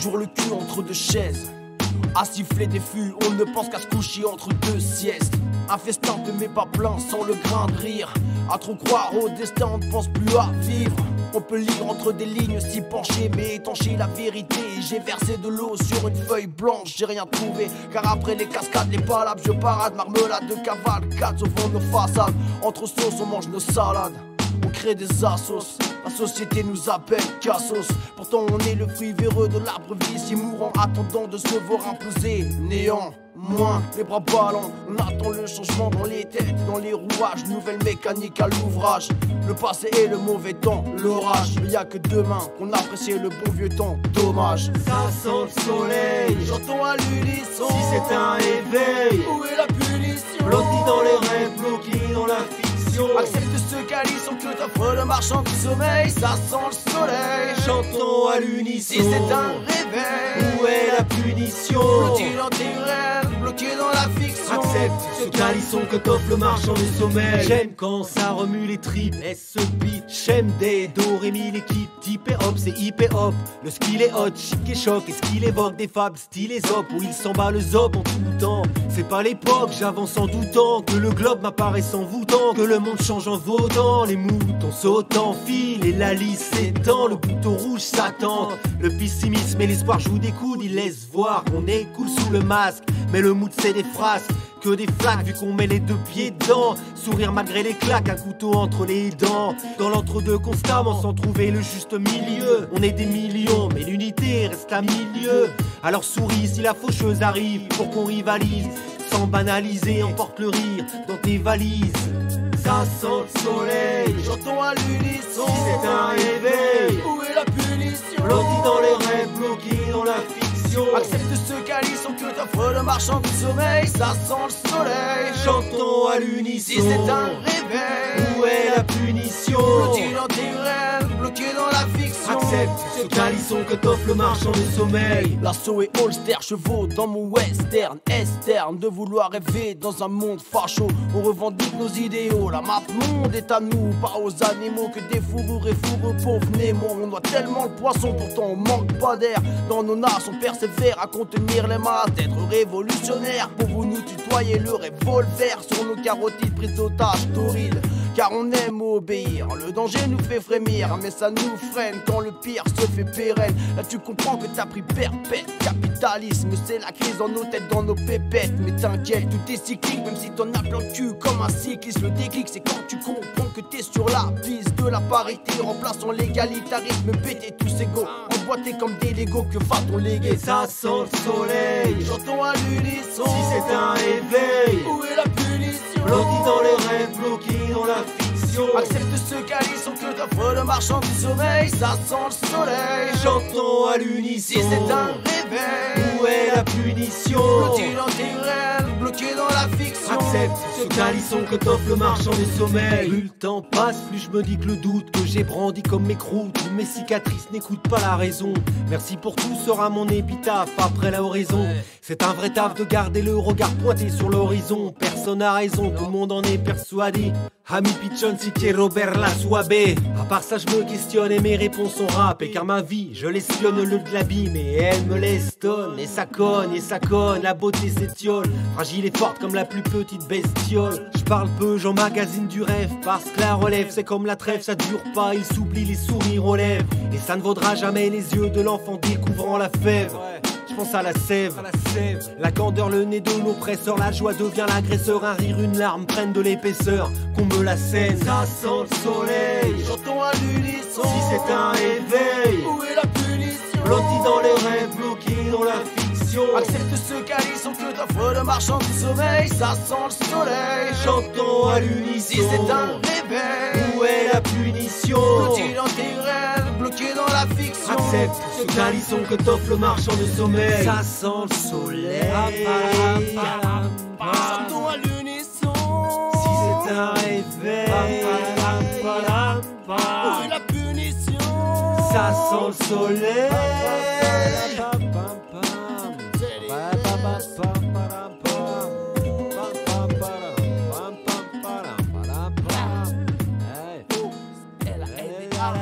toujours le cul entre deux chaises. À siffler des fûts, on ne pense qu'à se coucher entre deux siestes. Un festin ne met pas plein sans le grain de rire. À trop croire au destin, on ne pense plus à vivre. On peut lire entre des lignes si penchées, mais étancher la vérité. J'ai versé de l'eau sur une feuille blanche, j'ai rien trouvé. Car après les cascades, les palabres, je parade. Marmelade de cavalcade, sauvant nos façades. Entre sauces, on mange nos salades. On crée des assos, la société nous appelle cassos. Pourtant on est le fruit véreux de l'arbre vicié mourant, attendant de se voir imposer néant. Moins les bras ballants, on attend le changement dans les têtes, dans les rouages, nouvelle mécanique à l'ouvrage. Le passé et le mauvais temps, l'orage. Mais y'a que demain qu'on apprécie le bon vieux temps, dommage. Ça sent le soleil, J'entends à l'unisson. si c'est un éveil. Où est la punition? Blotti dans les rêves, bloqué dans la fiction. Accepte ce calisson que t'offre le marchand du sommeil. Ça sent le soleil. Chantons à l'unisson. Si c'est un réveil, où est la punition? blotti dans tes rêves, bloqué dans la fiction. Accepte ce calisson que t'offre le marchand du sommeil. J'aime quand ça remue les tripes, laisse ce beat. J'aime des do, ré, mi, l'équipe. Type et hop, c'est hip et hop. Le skill est hot, chic et choc. Et ce qu'il évoque des fables, style et zop. Où il s'en bat le zop en tout temps. C'est pas l'époque, j'avance en doutant. Que le globe m'apparaît s'envoûtant. Que le monde change en vaudant. Les moutons sautent en fil et la liste s'étend. Le bouton rouge s'attend. Le pessimisme et l'espoir jouent des coudes. Il laisse voir qu'on est cool sous le masque. Mais le mood c'est des phrases, que des flaques vu qu'on met les deux pieds dedans. Sourire malgré les claques, un couteau entre les dents. Dans l'entre-deux constamment sans trouver le juste milieu. On est des millions mais l'unité reste à milieu. Alors souris si la faucheuse arrive pour qu'on rivalise. Sans banaliser, emporte le rire dans tes valises. Ça sent le soleil, J'entends à l'unisson. si c'est un réveil. Où est la punition? Blotti dans les rêves, bloqué dans la fiction. Accepte ce calisson que t'offre le marchand du sommeil. Ça sent le soleil. Chantons à l'unisson. Si c'est un réveil, où est la punition? blotti dans tes rêves, bloqué dans la fiction. Accepte ce calisson que t'offre le marchand du sommeil. L'assaut et holster, chevaux dans mon western externe. De vouloir rêver dans un monde facho. On revendique nos idéaux, la map monde est à nous. Pas aux animaux que des fourrures et fourreux pauvres Nemo. On noie tellement le poisson, pourtant on manque pas d'air. Dans nos nasses on persévère à contenir les masses. D'être révolutionnaire, pour vous nous tutoyer le revolver. Sur nos carotides prises d'otages torrides. Car on aime obéir, le danger nous fait frémir. Mais ça nous freine quand le pire se fait pérenne. Là tu comprends que t'as pris perpète. Capitalisme, c'est la crise dans nos têtes, dans nos pépettes. Mais t'inquiète, tout est cyclique, même si t'en as plein le cul comme un cycliste. Le déclic c'est quand tu comprends que t'es sur la piste de la parité. Remplaçant l'égalitarisme, péter tous égaux. Emboîtés comme des Legos, que va-t-on léguer? Ça sent le soleil, J'entends à l'unisson. si c'est un éveil. Où est la punition? Blotti dans les rêves, bloqué dans la fiction. Accepte ce calisson que t'offre le marchand du sommeil. Ça sent le soleil. Chantons à l'unisson. Si c'est un réveil, où est la punition? blotti dans tes rêves, bloqué dans la fiction. Accepte ce calisson que t'offre le marchand du sommeil. Plus le temps passe, plus je me dis que le doute que j'ai brandi comme mes croûtes, mes cicatrices n'écoutent pas la raison. Merci pour tout sera mon épitaphe après la horizon. C'est un vrai taf de garder le regard pointé sur l'horizon. Personne n'a raison, tout le monde en est persuadé. Ami Pichon, si t'es Robert Lassuabe. À part ça, je me questionne et mes réponses sont rap. Et car ma vie, je l'estionne le de l'abîme. Et elle me l'estonne, et ça cogne, la beauté s'étiole. Fragile et forte comme la plus petite bestiole. Je parle peu, j'emmagasine du rêve. Parce que la relève, c'est comme la trêve, ça dure pas. Il s'oublie les sourires aux lèvres. Et ça ne vaudra jamais les yeux de l'enfant découvrant la fève. Je pense à la sève, la candeur, le nez de l'oppresseur. La joie devient l'agresseur, un rire, une larme prennent de l'épaisseur. Qu'on me la scène, ça sent le soleil. J'entends à l'unisson. Si c'est un éveil, Où est la punition? blotti dans les rêves, bloqué dans la fiction. Accepte ce calisson que t'offre le marchand du sommeil. Ça sent le soleil. Chantons à l'unisson. Si c'est un réveil, où est la punition? blotti dans tes rêves, bloqué dans la fiction. Accepte ce calisson que t'offre le marchand de sommeil. Ça sent le soleil. Chantons à l'unisson. Si c'est un réveil, Où est la punition? ça sent le soleil. Elle a aidé à